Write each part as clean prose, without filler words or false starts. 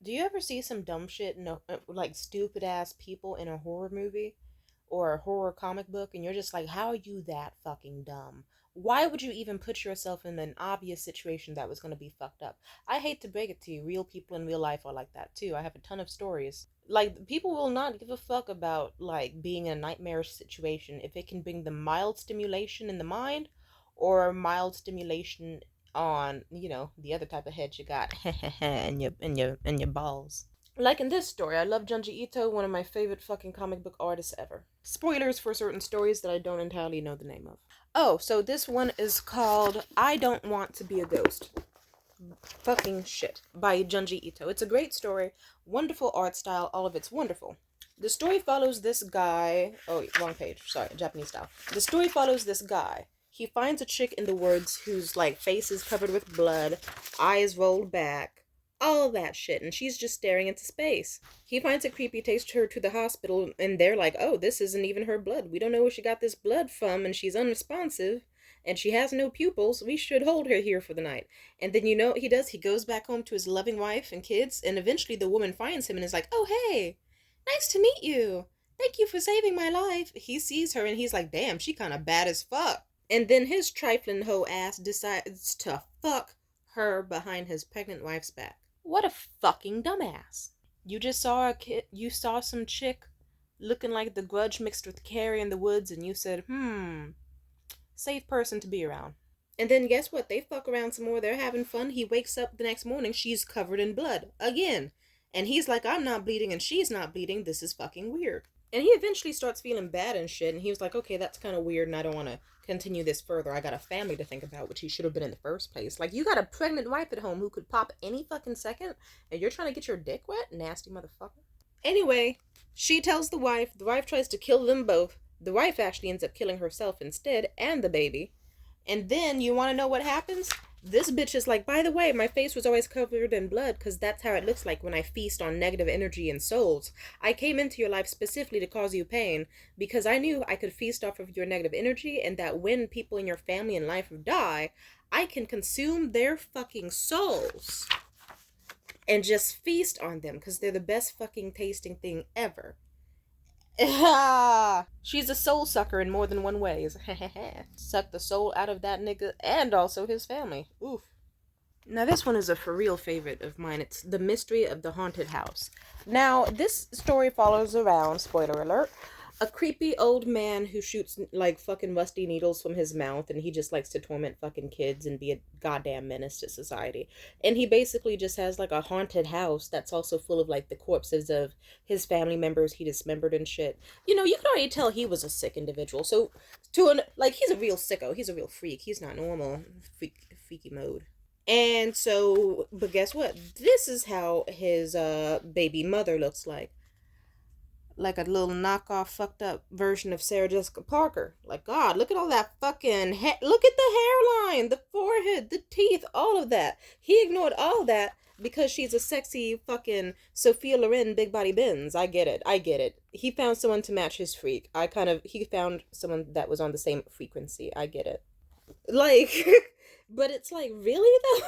Do you ever see some dumb shit in like stupid ass people in a horror movie or a horror comic book, and you're just like, how are you that fucking dumb? Why would you even put yourself in an obvious situation that was going to be fucked up? I hate to break it to you, real people in real life are like that too. I have a ton of stories. Like, people will not give a fuck about like being in a nightmarish situation if it can bring them mild stimulation in the mind or mild stimulation on, the other type of head you got and your balls. Like in this story, I love Junji Ito, one of my favorite fucking comic book artists ever. Spoilers for certain stories that I don't entirely know the name of. Oh, so this one is called I Don't Want to Be a Ghost. Fucking shit. By Junji Ito. It's a great story, wonderful art style, all of it's wonderful. The story follows this guy. Oh, wrong page. Sorry, Japanese style. The story follows this guy. He finds a chick in the woods whose like face is covered with blood, eyes rolled back, all that shit, and she's just staring into space. He finds it creepy, takes her to the hospital, and they're like, "Oh, this isn't even her blood. We don't know where she got this blood from, and she's unresponsive, and she has no pupils. We should hold her here for the night." And then you know what he does? He goes back home to his loving wife and kids, and eventually the woman finds him and is like, "Oh, hey, nice to meet you. Thank you for saving my life." He sees her and he's like, "Damn, she kind of bad as fuck." And then his trifling hoe ass decides to fuck her behind his pregnant wife's back. What a fucking dumbass. You saw some chick looking like the Grudge mixed with Carrie in the woods, and you said, safe person to be around. And then guess what? They fuck around some more. They're having fun. He wakes up the next morning. She's covered in blood again. And he's like, "I'm not bleeding and she's not bleeding. This is fucking weird." And he eventually starts feeling bad and shit. And he was like, "Okay, that's kind of weird and I don't want to continue this further. I got a family to think about," which he should have been in the first place. Like, you got a pregnant wife at home who could pop any fucking second and you're trying to get your dick wet? Nasty motherfucker. Anyway, she tells the wife. The wife tries to kill them both. The wife actually ends up killing herself instead and the baby. And then you want to know what happens? This bitch is like, "By the way, my face was always covered in blood because that's how it looks like when I feast on negative energy and souls. I came into your life specifically to cause you pain because I knew I could feast off of your negative energy and that when people in your family and life die, I can consume their fucking souls and just feast on them because they're the best fucking tasting thing ever." She's a soul sucker in more than one ways. Suck the soul out of that nigga and also his family. Oof. Now this one is a for real favorite of mine. It's The Mystery of the Haunted House. Now this story follows around, spoiler alert, a creepy old man who shoots like fucking rusty needles from his mouth, and he just likes to torment fucking kids and be a goddamn menace to society. And he basically just has like a haunted house that's also full of like the corpses of his family members he dismembered and shit. You can already tell he was a sick individual. So he's a real sicko. He's a real freak. He's not normal. Freaky mode. And so, but guess what? This is how his baby mother looks like a little knockoff fucked up version of Sarah Jessica Parker. Like, God, look at all that fucking look at the hairline, the forehead, the teeth, all of that. He ignored all that because she's a sexy fucking Sophia Loren big body bins. I get it. I get it. He found someone to match his freak. He found someone that was on the same frequency. I get it. Like, but it's like, really though?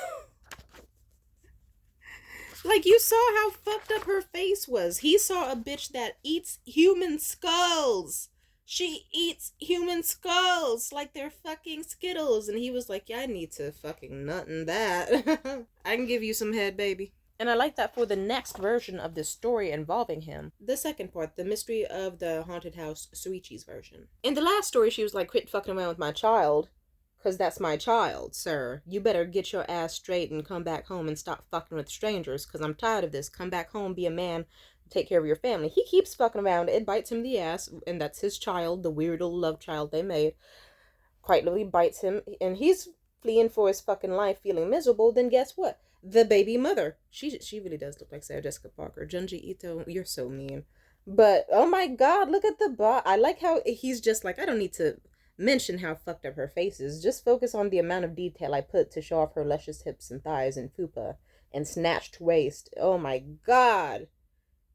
Like, you saw how fucked up her face was. He saw a bitch that eats human skulls. She eats human skulls like they're fucking Skittles. And he was like, "Yeah, I need to fucking nut in that." "I can give you some head, baby." And I like that for the next version of this story involving him. The second part, The Mystery of the Haunted House, Suichi's version. In the last story, she was like, "Quit fucking around with my child. 'Cause that's my child, sir. You better get your ass straight and come back home and stop fucking with strangers, 'cause I'm tired of this. Come back home, be a man, take care of your family." He keeps fucking around. It bites him the ass, and that's his child, the weird little love child they made. Quite literally bites him, and he's fleeing for his fucking life, feeling miserable. Then guess what? The baby mother. She really does look like Sarah Jessica Parker. Junji Ito, you're so mean. But, oh my God, look at the bot. I like how he's just like, I don't need to mention how fucked up her face is. Just focus on the amount of detail I put to show off her luscious hips and thighs and fupa and snatched waist. Oh my God.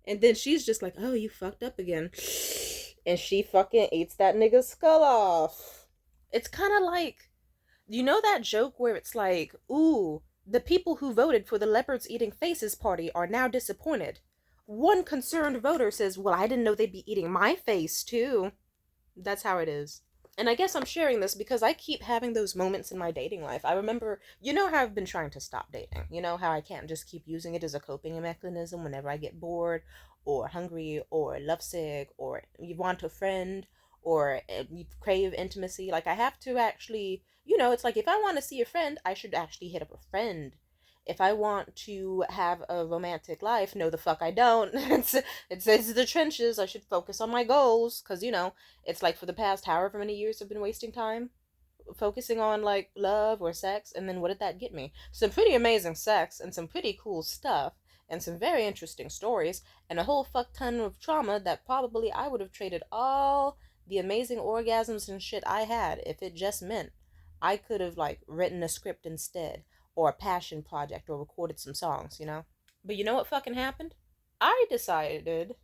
And then she's just like, "Oh, you fucked up again." And she fucking eats that nigga's skull off. It's kind of like, you know that joke where it's like, "Ooh, The people who voted for the leopards eating faces party are now disappointed. One concerned voter says, well, I didn't know they'd be eating my face too. That's how it is. And I guess I'm sharing this because I keep having those moments in my dating life. I remember, you know how I've been trying to stop dating. You know how I can't just keep using it as a coping mechanism whenever I get bored or hungry or lovesick or you want a friend or you crave intimacy. Like I have to actually, it's like if I want to see a friend, I should actually hit up a friend. If I want to have a romantic life, no, the fuck I don't. It's the trenches. I should focus on my goals because it's like for the past however many years I've been wasting time focusing on like love or sex, and then what did that get me? Some pretty amazing sex and some pretty cool stuff and some very interesting stories and a whole fuck ton of trauma that probably I would have traded all the amazing orgasms and shit I had if it just meant I could have like written a script instead or a passion project or recorded some songs. But you know what fucking happened? I decided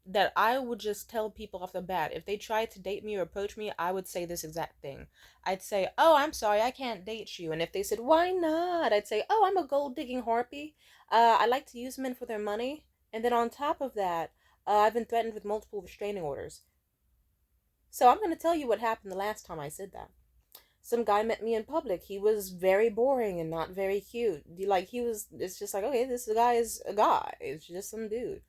that I would just tell people off the bat. If they tried to date me or approach me, I would say this exact thing. I'd say, oh, I'm sorry, I can't date you. And if they said, why not? I'd say, oh, I'm a gold digging harpy. I like to use men for their money. And then on top of that, I've been threatened with multiple restraining orders. So I'm going to tell you what happened the last time I said that. Some guy met me in public. He was very boring and not very cute. It's just like, okay, this guy is a guy. It's just some dude.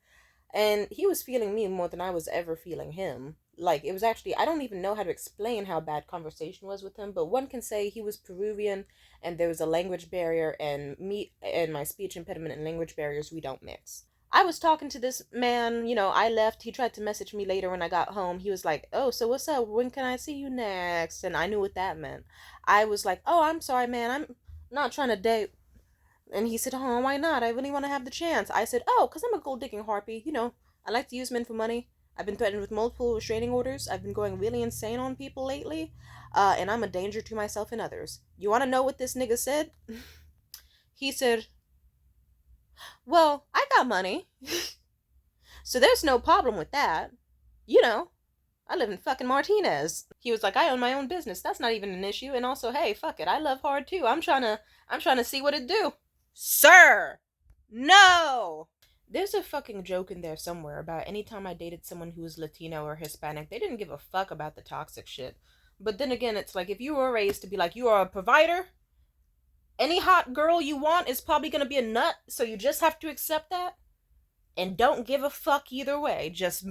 And he was feeling me more than I was ever feeling him. Like, it was actually, I don't even know how to explain how bad conversation was with him, but one can say he was Peruvian and there was a language barrier, and me and my speech impediment and language barriers, we don't mix. I was talking to this man, I left. He tried to message me later when I got home. He was like, oh, so what's up? When can I see you next? And I knew what that meant. I was like, oh, I'm sorry, man. I'm not trying to date. And he said, oh, why not? I really want to have the chance. I said, oh, because I'm a gold digging harpy. I like to use men for money. I've been threatened with multiple restraining orders. I've been going really insane on people lately. And I'm a danger to myself and others. You want to know what this nigga said? He said, well, I got money. So there's no problem with that. You know, I live in fucking Martinez. He was like, I own my own business. That's not even an issue. And also, hey, fuck it. I love hard too. I'm trying to see what it do. Sir! No! There's a fucking joke in there somewhere about anytime I dated someone who was Latino or Hispanic, they didn't give a fuck about the toxic shit. But then again, it's like if you were raised to be like, you are a provider, any hot girl you want is probably gonna be a nut, so you just have to accept that. And don't give a fuck either way. Just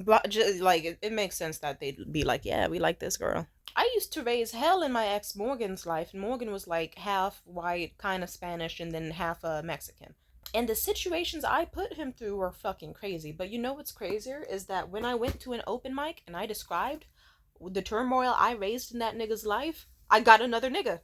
like, it makes sense that they'd be like, yeah, we like this girl. I used to raise hell in my ex Morgan's life, and Morgan was like half white, kind of Spanish, and then half Mexican. And the situations I put him through were fucking crazy. But you know what's crazier is that when I went to an open mic and I described the turmoil I raised in that nigga's life, I got another nigga.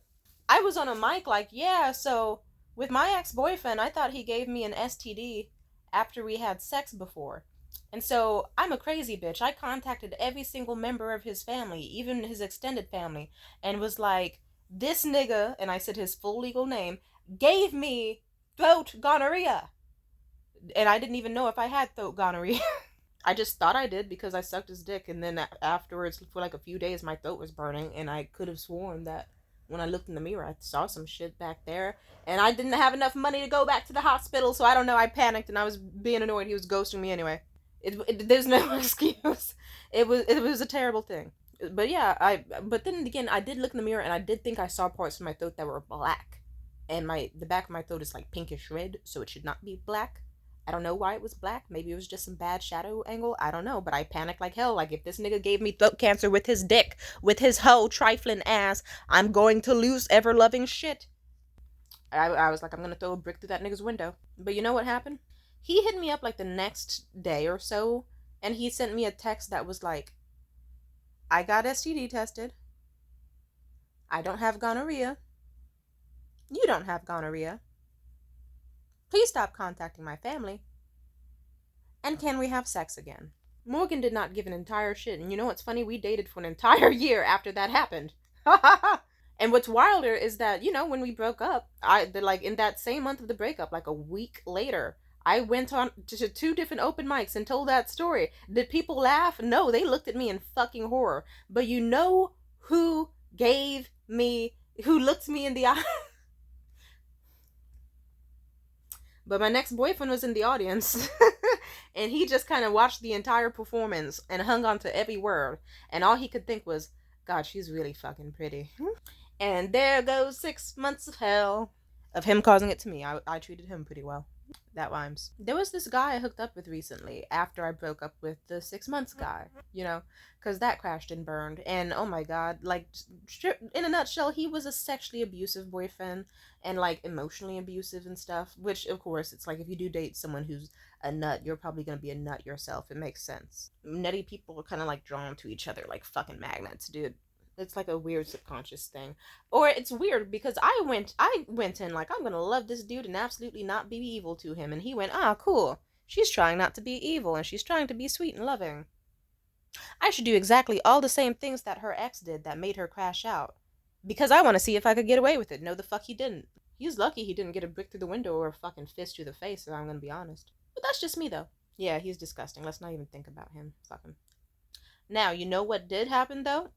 I was on a mic like, yeah, so with my ex-boyfriend, I thought he gave me an STD after we had sex before. And so I'm a crazy bitch. I contacted every single member of his family, even his extended family, and was like, this nigga, and I said his full legal name, gave me throat gonorrhea. And I didn't even know if I had throat gonorrhea. I just thought I did because I sucked his dick, and then afterwards, for like a few days, my throat was burning, and I could have sworn that when I looked in the mirror, I saw some shit back there, and I didn't have enough money to go back to the hospital, so I don't know, I panicked, and I was being annoyed. He was ghosting me anyway. There's no excuse. It was a terrible thing. But yeah, but then again, I did look in the mirror, and I did think I saw parts of my throat that were black, and the back of my throat is like pinkish red, so it should not be black. I don't know why it was black. Maybe it was just some bad shadow angle. I don't know. But I panicked like hell. Like, if this nigga gave me throat cancer with his dick, with his hoe trifling ass, I'm going to lose ever loving shit. I was like, I'm going to throw a brick through that nigga's window. But you know what happened? He hit me up like the next day or so, and he sent me a text that was like, I got STD tested. I don't have gonorrhea. You don't have gonorrhea. Please stop contacting my family. And can we have sex again? Morgan did not give an entire shit. And you know what's funny? We dated for an entire year after that happened. And what's wilder is that, when we broke up, in that same month of the breakup, like a week later, I went on to 2 different open mics and told that story. Did people laugh? No, they looked at me in fucking horror. But you know who looked me in the eye? But my next boyfriend was in the audience. And he just kind of watched the entire performance and hung on to every word. And all he could think was, God, she's really fucking pretty. And there goes 6 months of hell. Of him causing it to me. I treated him pretty well. That rhymes. There was this guy I hooked up with recently after I broke up with the 6 months guy, you know, because that crashed and burned. And oh my god, like, in a nutshell, he was a sexually abusive boyfriend and like emotionally abusive and stuff. Which, of course, it's like if you do date someone who's a nut, you're probably gonna be a nut yourself. It makes sense. Nutty people are kind of like drawn to each other like fucking magnets, dude. It's like a weird subconscious thing. Or it's weird because I went in like I'm gonna love this dude and absolutely not be evil to him, and he went, ah, cool. She's trying not to be evil and she's trying to be sweet and loving. I should do exactly all the same things that her ex did that made her crash out. Because I want to see if I could get away with it. No, the fuck he didn't. He's lucky he didn't get a brick through the window or a fucking fist through the face, if I'm gonna be honest. But that's just me though. Yeah, he's disgusting. Let's not even think about him. Fuck him. Now, you know what did happen though?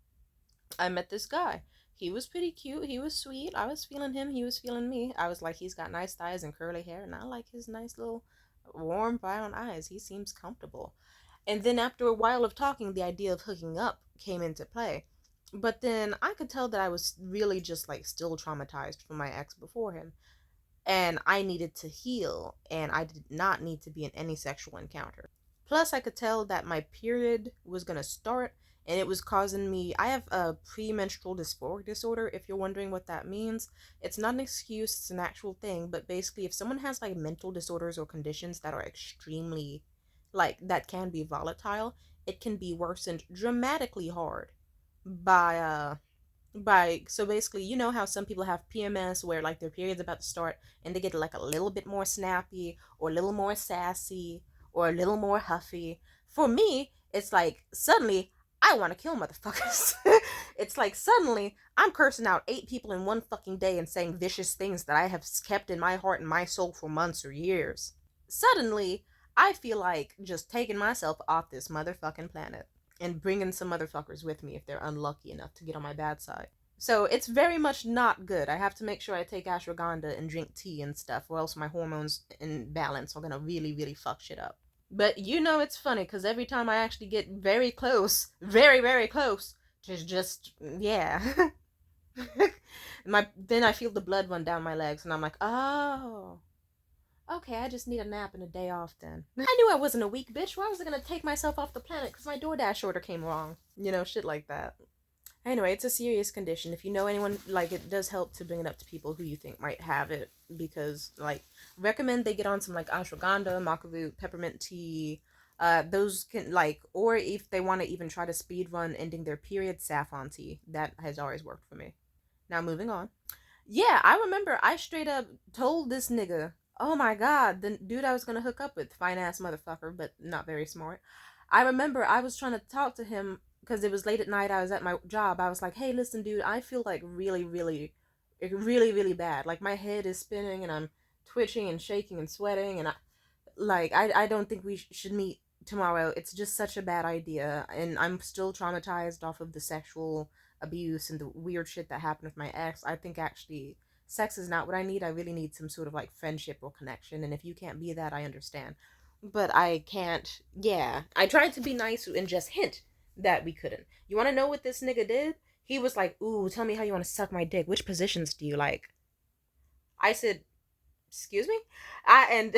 I met this guy. He was pretty cute. He was sweet. I was feeling him. He was feeling me. I was like, he's got nice thighs and curly hair, and I like his nice little warm brown eyes. He seems comfortable. And then after a while of talking, the idea of hooking up came into play. But then I could tell that I was really just like still traumatized from my ex before him. And I needed to heal, and I did not need to be in any sexual encounter. Plus, I could tell that my period was gonna start, and it was causing me. I have a premenstrual dysphoric disorder, if you're wondering what that means. It's not an excuse, it's an actual thing, but basically, if someone has like mental disorders or conditions that are extremely, like, that can be volatile, it can be worsened dramatically hard by so basically, you know how some people have PMS where like their period's about to start and they get like a little bit more snappy or a little more sassy or a little more huffy. For me, it's like suddenly I want to kill motherfuckers. It's like suddenly I'm cursing out 8 people in one fucking day and saying vicious things that I have kept in my heart and my soul for months or years. Suddenly, I feel like just taking myself off this motherfucking planet and bringing some motherfuckers with me if they're unlucky enough to get on my bad side. So it's very much not good. I have to make sure I take ashwagandha and drink tea and stuff, or else my hormones in balance are gonna really, really fuck shit up. But you know it's funny because every time I actually get very close, very, very close, just yeah, then I feel the blood run down my legs, and I'm like, oh, okay, I just need a nap and a day off then. I knew I wasn't a weak bitch. Why was I gonna take myself off the planet because my DoorDash order came wrong? You know, shit like that. Anyway, it's a serious condition. If you know anyone, like, it does help to bring it up to people who you think might have it because, like, recommend they get on some, like, ashwagandha, maca root, peppermint tea. Those can, like, or if they want to even try to speed run ending their period, saffron tea. That has always worked for me. Now, moving on. Yeah, I remember I straight up told this nigga, oh my god, the dude I was gonna hook up with, fine ass motherfucker, but not very smart. I remember I was trying to talk to him because it was late at night. I was at my job. I was like, hey, listen, dude, I feel like really, really, really, really bad. Like my head is spinning and I'm twitching and shaking and sweating. And I don't think we should meet tomorrow. It's just such a bad idea. And I'm still traumatized off of the sexual abuse and the weird shit that happened with my ex. I think actually sex is not what I need. I really need some sort of like friendship or connection. And if you can't be that, I understand. But I can't. Yeah. I tried to be nice and just hint that we couldn't. You want to know what this nigga did? He was like, ooh, tell me how you want to suck my dick. Which positions do you like? I said, excuse me? And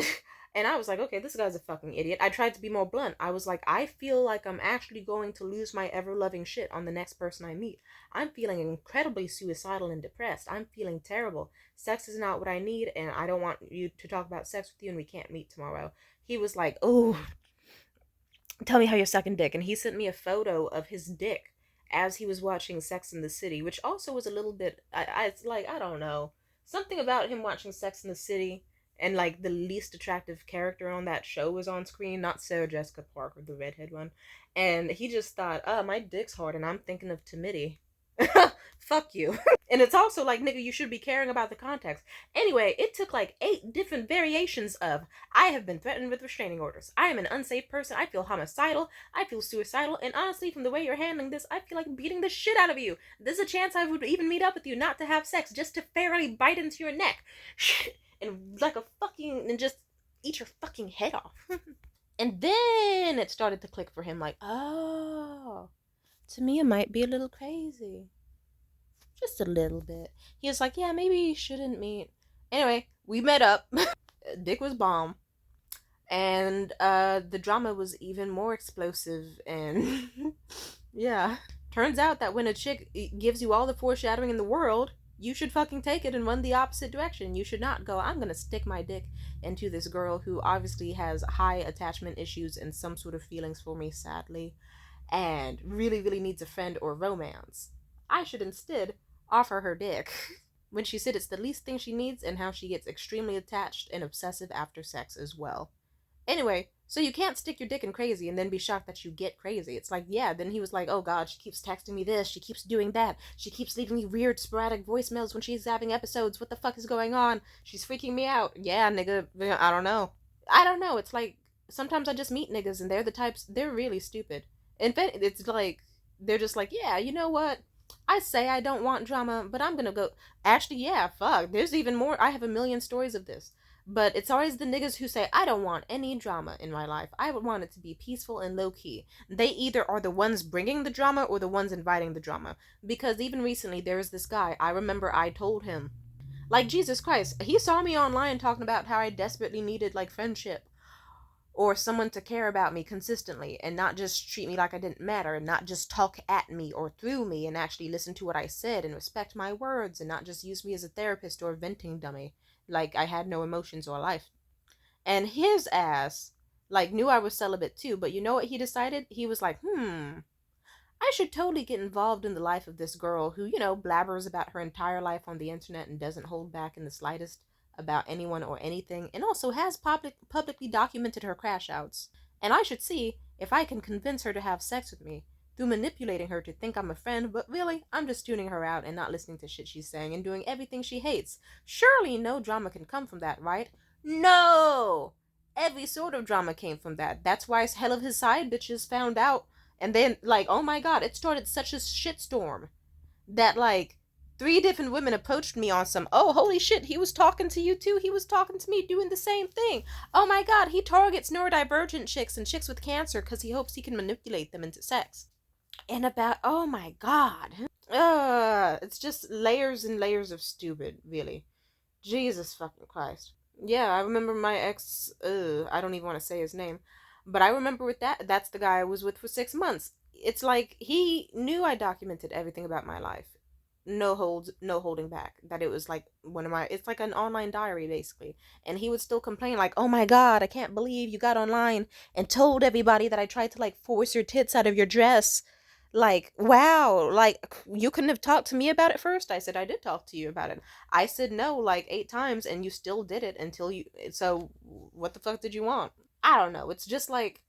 and I was like, okay, this guy's a fucking idiot. I tried to be more blunt. I was like, I feel like I'm actually going to lose my ever loving shit on the next person I meet. I'm feeling incredibly suicidal and depressed. I'm feeling terrible. Sex is not what I need, and I don't want you to talk about sex with you, and we can't meet tomorrow. He was like, oh, tell me how you're sucking dick. And he sent me a photo of his dick as he was watching Sex in the City, which also was a little bit, it's like, I don't know. Something about him watching Sex in the City and like the least attractive character on that show was on screen, not Sarah Jessica Parker, the redhead one. And he just thought, oh, my dick's hard and I'm thinking of Timidity. Fuck you. And it's also like, nigga, you should be caring about the context. Anyway, it took like 8 different variations of I have been threatened with restraining orders. I am an unsafe person. I feel homicidal. I feel suicidal. And honestly, from the way you're handling this, I feel like beating the shit out of you. There's a chance I would even meet up with you not to have sex, just to fairly bite into your neck. And like a fucking, and just eat your fucking head off. And then it started to click for him like, oh, to me, it might be a little crazy. Just a little bit. He was like, yeah, maybe you shouldn't meet. Anyway, we met up. Dick was bomb. And the drama was even more explosive. And yeah. Turns out that when a chick gives you all the foreshadowing in the world, you should fucking take it and run the opposite direction. You should not go, I'm gonna stick my dick into this girl who obviously has high attachment issues and some sort of feelings for me, sadly, and really, really needs a friend or romance. I should instead offer her dick. When she said it's the least thing she needs and how she gets extremely attached and obsessive after sex as well. Anyway, so you can't stick your dick in crazy and then be shocked that you get crazy. It's like, yeah, then he was like, oh god, she keeps texting me this, she keeps doing that, she keeps leaving me weird sporadic voicemails when she's having episodes. What the fuck is going on? She's freaking me out. Yeah, nigga, I don't know. I don't know. It's like sometimes I just meet niggas and they're the types, they're really stupid. In fact, it's like they're just like, yeah, you know what? I say I don't want drama, but I'm gonna go. Actually, yeah, fuck. There's even more. I have a million stories of this. But it's always the niggas who say, I don't want any drama in my life. I would want it to be peaceful and low key. They either are the ones bringing the drama or the ones inviting the drama. Because even recently, there was this guy. I remember I told him, like, Jesus Christ, he saw me online talking about how I desperately needed, like, friendship or someone to care about me consistently and not just treat me like I didn't matter and not just talk at me or through me and actually listen to what I said and respect my words and not just use me as a therapist or a venting dummy like I had no emotions or life. And his ass like knew I was celibate too, but you know what he decided? He was like, I should totally get involved in the life of this girl who, blabbers about her entire life on the internet and doesn't hold back in the slightest about anyone or anything, and also has publicly documented her crash outs. And I should see if I can convince her to have sex with me through manipulating her to think I'm a friend, but really, I'm just tuning her out and not listening to shit she's saying and doing everything she hates. Surely no drama can come from that, right? No! Every sort of drama came from that. That's why hell of his side bitches found out and then, like, oh my god, it started such a shitstorm that, like, 3 different women approached me on some, oh, holy shit, he was talking to you too? He was talking to me doing the same thing. Oh my god, he targets neurodivergent chicks and chicks with cancer because he hopes he can manipulate them into sex. And about, oh my god. It's just layers and layers of stupid, really. Jesus fucking Christ. Yeah, I remember my ex, I don't even want to say his name, but I remember with that's the guy I was with for 6 months. It's like he knew I documented everything about my life. No holds, no holding back. That it was like it's like an online diary basically. And he would still complain like, oh my god, I can't believe you got online and told everybody that I tried to like force your tits out of your dress. Like, wow, like you couldn't have talked to me about it first. I said I did talk to you about it. I said no like 8 times and you still did it until you. So what the fuck did you want? I don't know. It's just like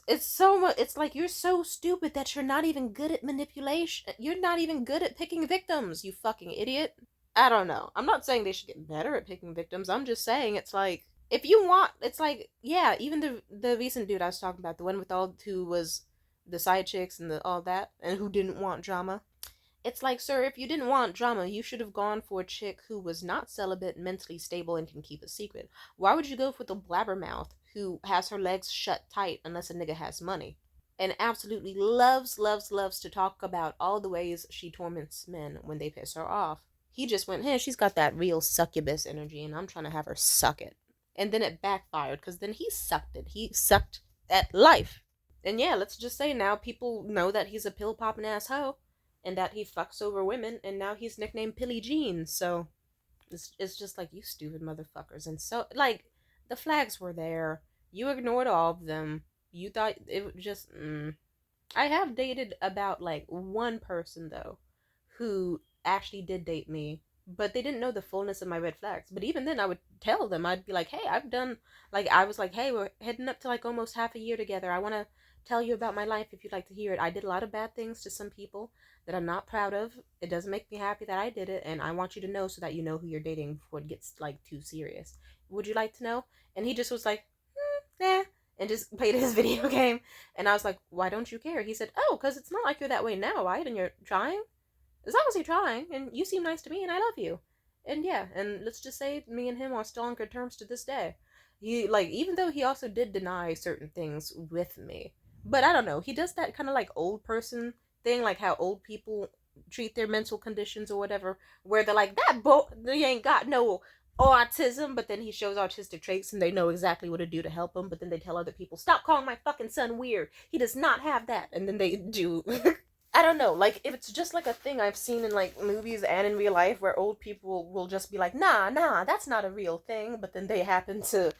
it's so much. It's like you're so stupid that you're not even good at manipulation. You're not even good at picking victims. You fucking idiot. I don't know. I'm not saying they should get better at picking victims. I'm just saying it's like if you want, it's like yeah. Even the recent dude I was talking about, the one with all who was the side chicks and the all that, and who didn't want drama. It's like, sir, if you didn't want drama, you should have gone for a chick who was not celibate, mentally stable, and can keep a secret. Why would you go for the blabbermouth who has her legs shut tight unless a nigga has money? And absolutely loves, loves, loves to talk about all the ways she torments men when they piss her off. He just went, hey, she's got that real succubus energy, and I'm trying to have her suck it. And then it backfired, because then he sucked it. He sucked at life. And yeah, let's just say now people know that he's a pill popping asshole and that he fucks over women, and now he's nicknamed Pilly Jean. So it's just like, you stupid motherfuckers. And so, like, the flags were there. You ignored all of them. You thought it was just. I have dated about, like, one person, though, who actually did date me, but they didn't know the fullness of my red flags. But even then, I would tell them, I'd be like, hey, I've done, like, I was like, hey, we're heading up to, like, almost half a year together. I want to tell you about my life if you'd like to hear it. I did a lot of bad things to some people that I'm not proud of. It doesn't make me happy that I did it, and I want you to know so that you know who you're dating before it gets like too serious. Would you like to know? And he just was like, nah, and just played his video game. And I was like, why don't you care? He said, oh, because it's not like you're that way now, right? And you're trying. As long as you're trying, and you seem nice to me, and I love you. And yeah, and let's just say me and him are still on good terms to this day. He, like, even though he also did deny certain things with me, but I don't know, he does that kind of like old person thing, like how old people treat their mental conditions or whatever, where they're like, that they ain't got no autism, but then he shows autistic traits and they know exactly what to do to help him, but then they tell other people, stop calling my fucking son weird, he does not have that, and then they do. I don't know, like, if it's just like a thing I've seen in like movies and in real life where old people will just be like, nah, that's not a real thing, but then they happen to.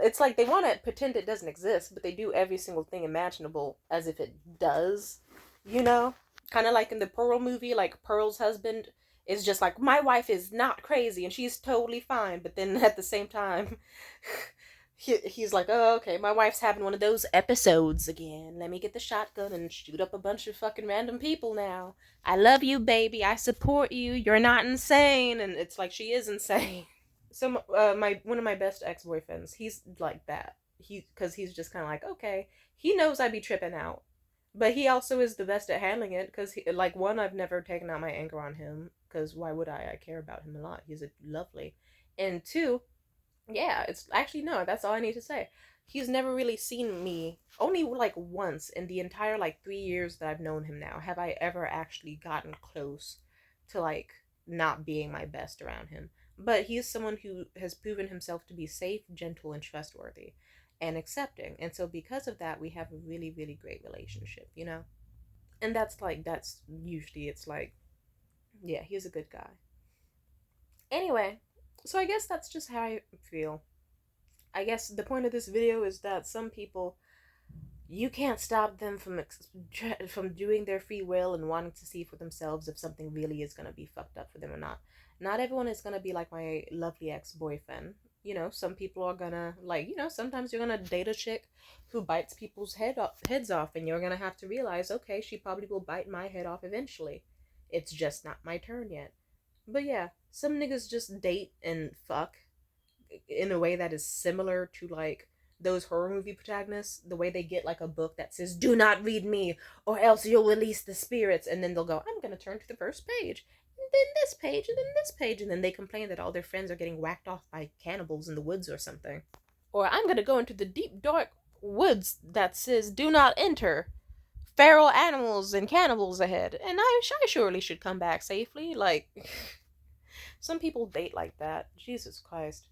It's like they want to pretend it doesn't exist, but they do every single thing imaginable as if it does, you know? Kind of like in the Pearl movie, like Pearl's husband is just like, my wife is not crazy and she's totally fine, but then at the same time, he's like, oh, okay, my wife's having one of those episodes again. Let me get the shotgun and shoot up a bunch of fucking random people now. I love you, baby. I support you. You're not insane. And it's like she is insane. So my one of my best ex-boyfriends, he's like that. Because he's just kind of like, okay, he knows I'd be tripping out, but he also is the best at handling it. Because like, one, I've never taken out my anger on him. Because why would I care about him a lot. He's a lovely. And two, yeah, it's actually, no, that's all I need to say. He's never really seen me. Only like once in the entire like 3 years that I've known him now have I ever actually gotten close to like not being my best around him. But he's someone who has proven himself to be safe, gentle, and trustworthy and accepting. And so because of that, we have a really, really great relationship, you know? And that's usually, it's like, yeah, he's a good guy. Anyway, so I guess that's just how I feel. I guess the point of this video is that some people, you can't stop them from doing their free will and wanting to see for themselves if something really is going to be fucked up for them or not. Not everyone is going to be like my lovely ex-boyfriend. You know, some people are gonna, like, you know, sometimes you're gonna date a chick who bites people's heads off, and you're gonna have to realize, okay, she probably will bite my head off eventually. It's just not my turn yet. But yeah, some niggas just date and fuck in a way that is similar to like those horror movie protagonists, the way they get like a book that says, do not read me or else you'll release the spirits, and then they'll go, I'm gonna turn to the first page, and then this page, and then this page, and then they complain that all their friends are getting whacked off by cannibals in the woods or something. Or I'm gonna go into the deep dark woods that says, do not enter, feral animals and cannibals ahead, and I surely should come back safely. Like, some people date like that. Jesus Christ.